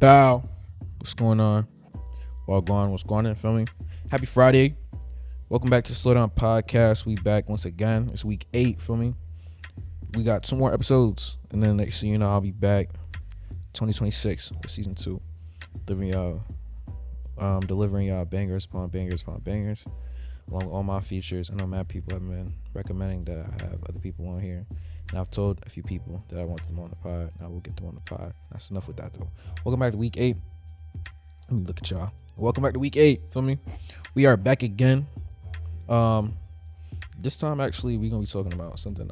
Bow. What's going on? What's going on? Filming. Happy Friday. Welcome back to Slow Down Podcast. We back once again. It's week 8 for me. We got 2 more episodes, and then next thing you know, I'll be back 2026 with season 2. Delivering y'all bangers upon bangers upon bangers, along with all my features. I know mad people have been recommending that I have other people on here, and I've told a few people that I want them on the pod. I will get them on the pod. That's enough with that though. Welcome back to week 8. Let me look at y'all. Welcome back to week 8. Feel me? We are back again. This time actually we're gonna be talking about something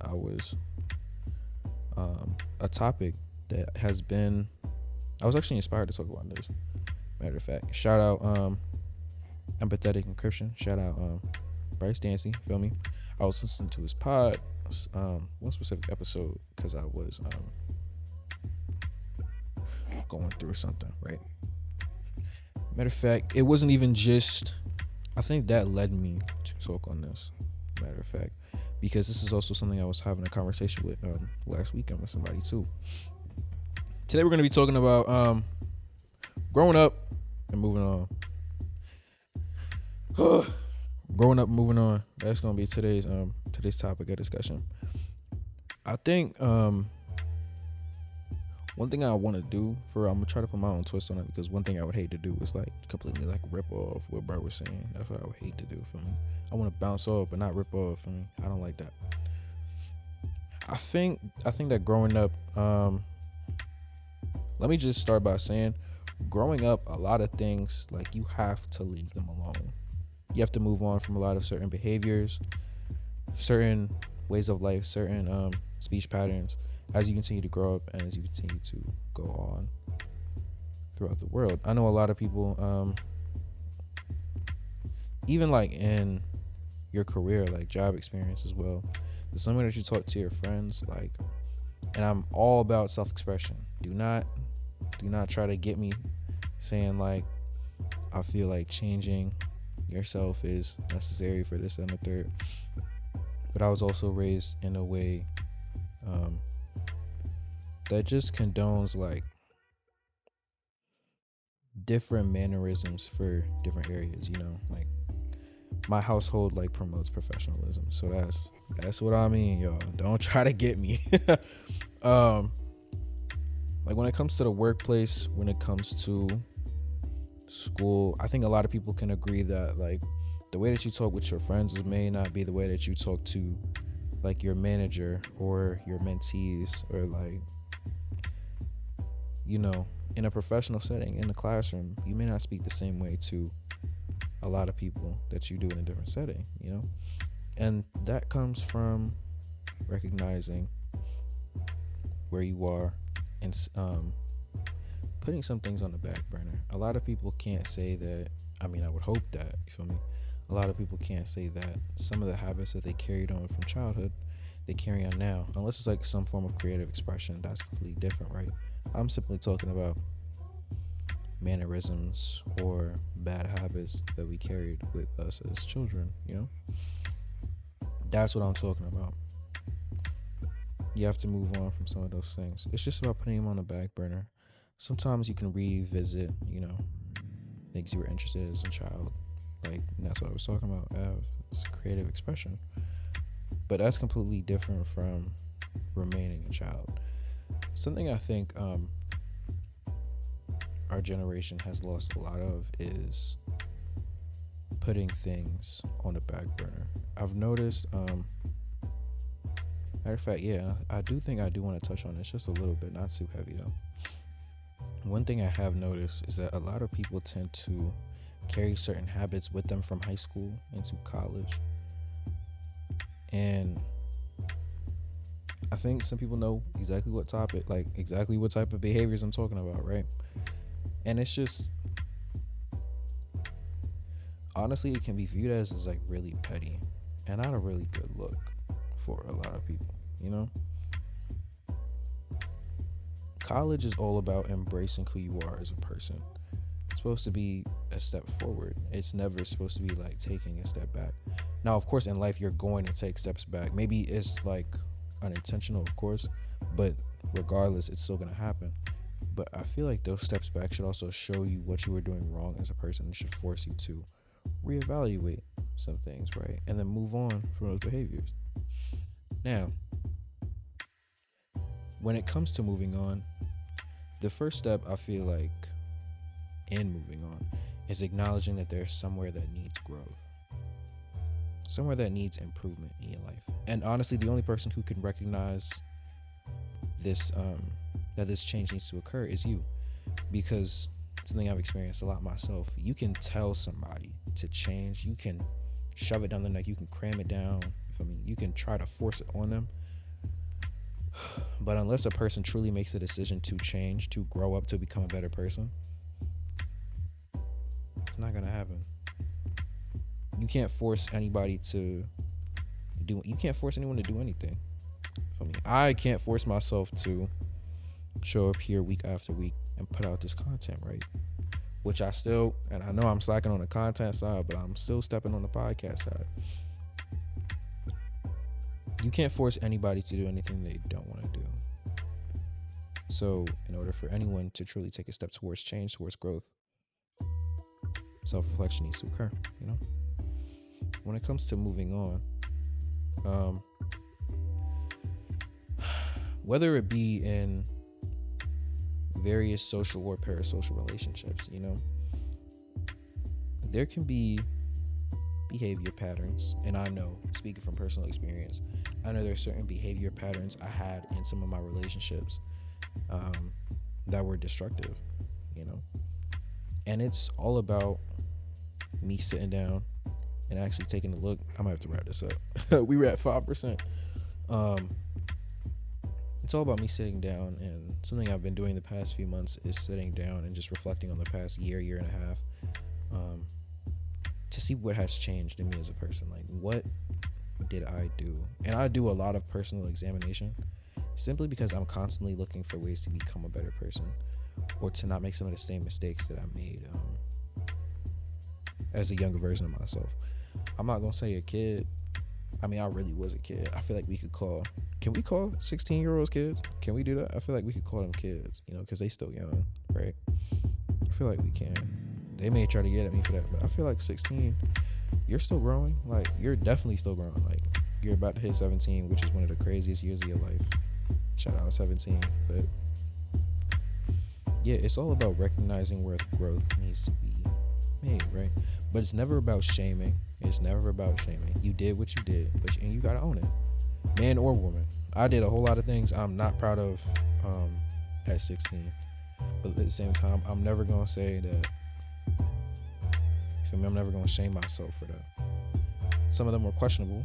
a topic that has been. I was actually inspired to talk about this. Matter of fact, shout out Empathetic Encryption. Shout out Bryce Dancy. Feel me? I was listening to his pod, one specific episode, because I was going through something, right? Matter of fact, it wasn't even just. I think that led me to talk on this. Matter of fact, because this is also something I was having a conversation with last weekend with somebody too. Today we're going to be talking about growing up and moving on. Growing up and moving on. That's going to be today's topic of discussion. I think one thing I want to do I'm going to try to put my own twist on it, because one thing I would hate to do is like completely like rip off what Bart was saying. That's what I would hate to do for me. I want to bounce off but not rip off for me. I don't like that. I think that growing up, let me just start by saying, growing up, a lot of things, like, you have to leave them alone. You have to move on from a lot of certain behaviors, certain ways of life, certain speech patterns, as you continue to grow up and as you continue to go on throughout the world. I know a lot of people, even like in your career, like job experience as well, there's something that you talk to your friends, like, and I'm all about self-expression. Do not try to get me saying like I feel like changing yourself is necessary for this and the third. But I was also raised in a way that just condones like different mannerisms for different areas, you know, like my household like promotes professionalism. So that's what I mean, y'all. Don't try to get me. Like when it comes to the workplace, when it comes to school, I think a lot of people can agree that like the way that you talk with your friends may not be the way that you talk to like your manager or your mentees, or like, you know, in a professional setting, in the classroom, you may not speak the same way to a lot of people that you do in a different setting, you know? And that comes from recognizing where you are and putting some things on the back burner. A lot of people can't say that. I mean, I would hope that, you feel me? A lot of people can't say that some of the habits that they carried on from childhood, they carry on now, unless it's like some form of creative expression. That's completely different, right? I'm simply talking about mannerisms or bad habits that we carried with us as children, you know? That's what I'm talking about. You have to move on from some of those things. It's just about putting them on the back burner. Sometimes you can revisit, you know, things you were interested in as a child. Like, and that's what I was talking about. It's creative expression. But that's completely different from remaining a child. Something I think our generation has lost a lot of is putting things on the back burner. I've noticed, matter of fact, yeah, I do think I do want to touch on this just a little bit, not too heavy though. One thing I have noticed is that a lot of people tend to carry certain habits with them from high school into college. And I think some people know exactly what type of behaviors I'm talking about, right? And it's just, honestly, it can be viewed as like really petty and not a really good look for a lot of people, you know? College is all about embracing who you are as a person. It's supposed to be a step forward. It's never supposed to be like taking a step back. Now, of course, in life, you're going to take steps back. Maybe it's like unintentional, of course, but regardless, it's still going to happen. But I feel like those steps back should also show you what you were doing wrong as a person and should force you to reevaluate some things, right? And then move on from those behaviors. Now, when it comes to moving on, the first step I feel like in moving on is acknowledging that there's somewhere that needs growth, somewhere that needs improvement in your life. And honestly, the only person who can recognize this that this change needs to occur is you, because it's something I've experienced a lot myself. You can tell somebody to change, you can shove it down their neck, you can cram it down. You can try to force it on them, but unless a person truly makes a decision to change, to grow up, to become a better person, it's not gonna happen. You can't force anybody to do. You can't force anyone to do anything. I can't force myself to show up here week after week and put out this content, right? Which I still, and I know I'm slacking on the content side, but I'm still stepping on the podcast side. You can't force anybody to do anything they don't want to do. So in order for anyone to truly take a step towards change, towards growth, self-reflection needs to occur, you know? When it comes to moving on, whether it be in various social or parasocial relationships, you know, there can be behavior patterns. And I know, speaking from personal experience, I know there are certain behavior patterns I had in some of my relationships that were destructive, you know. And it's all about me sitting down and actually taking a look. I might have to wrap this up. We were at 5%. It's all about me sitting down, and something I've been doing the past few months is sitting down and just reflecting on the past year and a half, to see what has changed in me as a person. Like, what did I do? And I do a lot of personal examination simply because I'm constantly looking for ways to become a better person, or to not make some of the same mistakes that I made as a younger version of myself. I'm not gonna say a kid. I mean, I really was a kid. I feel like can we call 16-year-olds kids? Can we do that? I feel like we could call them kids, you know, because they still young, right? I feel like we can. They may try to get at me for that, but I feel like 16, you're still growing. Like, you're definitely still growing. Like, you're about to hit 17, which is one of the craziest years of your life. Shout out 17. But yeah, it's all about recognizing where the growth needs to be made, right? But it's never about shaming. It's never about shaming. You did what you did, and you gotta own it, man or woman. I did a whole lot of things I'm not proud of at 16, but at the same time, I'm never gonna say that. I'm never gonna shame myself for that. Some of them were questionable,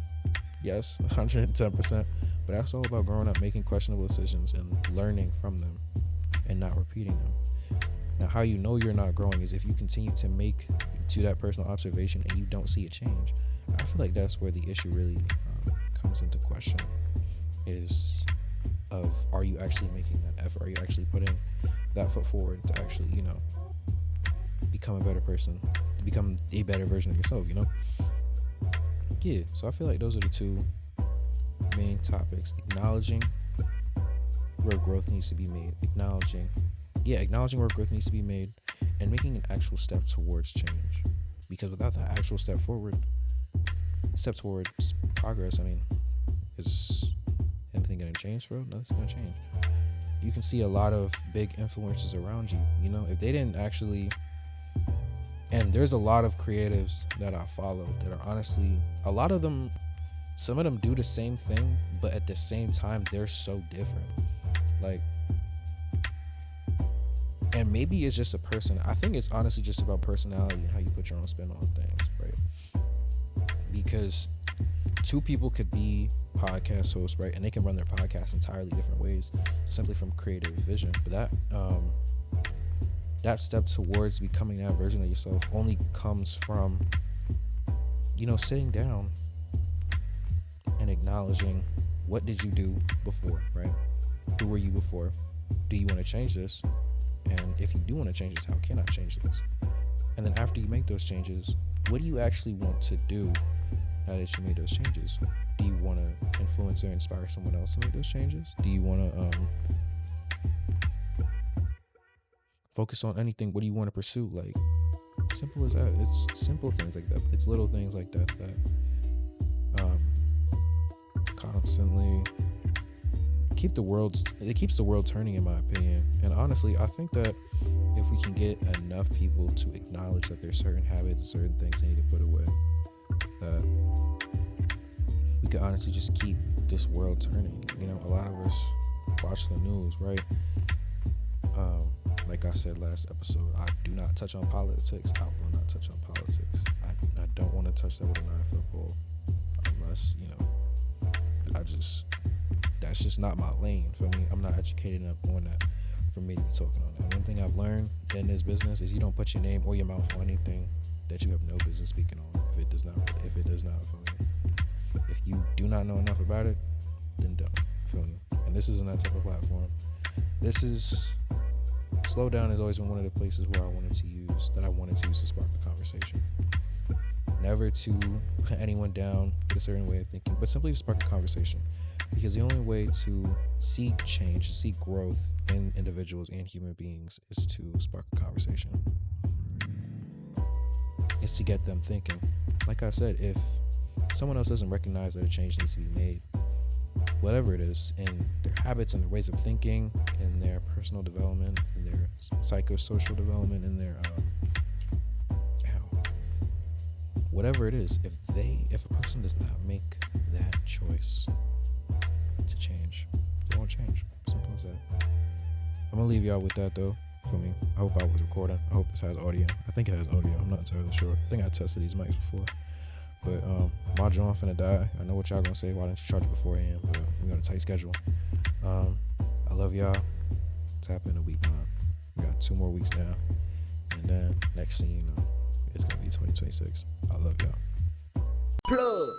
yes, 110%, but that's all about growing up, making questionable decisions and learning from them and not repeating them. Now, how you know you're not growing is if you continue to make to that personal observation and you don't see a change. I feel like that's where the issue really comes into question, is of, are you actually making that effort? Are you actually putting that foot forward to actually, you know, become a better person, to become a better version of yourself, you know? Yeah, so I feel like those are the two main topics: acknowledging where growth needs to be made, acknowledging where growth needs to be made, and making an actual step towards change. Because without that actual step towards progress, I mean, is anything gonna change, bro? Nothing's gonna change. You can see a lot of big influencers around you, you know, if they didn't actually, and there's a lot of creatives that I follow that are honestly, a lot of them, some of them do the same thing, but at the same time, they're so different. Like, and maybe it's just a person. I think it's honestly just about personality and how you put your own spin on things, right? Because two people could be podcast hosts, right? And they can run their podcast entirely different ways, simply from creative vision. But that step towards becoming that version of yourself only comes from, you know, sitting down and acknowledging, what did you do before, right? Who were you before? Do you want to change this? And if you do want to change this, how can I change this? And then after you make those changes, what do you actually want to do now that you made those changes? Do you want to influence or inspire someone else to make those changes? Do you want to Focus on anything. What do you want to pursue? Like, simple as that. It's simple things like that. It's little things like that constantly keeps the world turning, in my opinion. And honestly, I think that if we can get enough people to acknowledge that there's certain habits and certain things they need to put away, that we could honestly just keep this world turning. You know, a lot of us watch the news, right? Like I said last episode, I do not touch on politics. I will not touch on politics. I don't want to touch that with a 9-foot pole, unless, you know, that's just not my lane. For me, I'm not educated enough on that for me to be talking on that. One thing I've learned in this business is you don't put your name or your mouth on anything that you have no business speaking on. If it does not, feel me. If you do not know enough about it, then don't. Feel me? And this isn't that type of platform. This is Slow Down has always been one of the places where I wanted to use to spark a conversation. Never to put anyone down with a certain way of thinking, but simply to spark a conversation. Because the only way to seek change, to seek growth in individuals and human beings is to spark a conversation. It's to get them thinking. Like I said, if someone else doesn't recognize that a change needs to be made, whatever it is, in their habits and their ways of thinking, in their personal development, in their psychosocial development, in their whatever it is, if a person does not make that choice to change, they won't change. Simple as that. I'm gonna leave y'all with that though. For me, I hope I was recording. I hope this has audio. I think it has audio. I'm not entirely sure. I think I tested these mics before. But my jaw finna die. I know what y'all gonna say. Why didn't you charge it beforehand? But we got a tight schedule. I love y'all. Tap in a week 9. We got 2 more weeks now, and then next thing you know, it's gonna be 2026. I love y'all. Plug.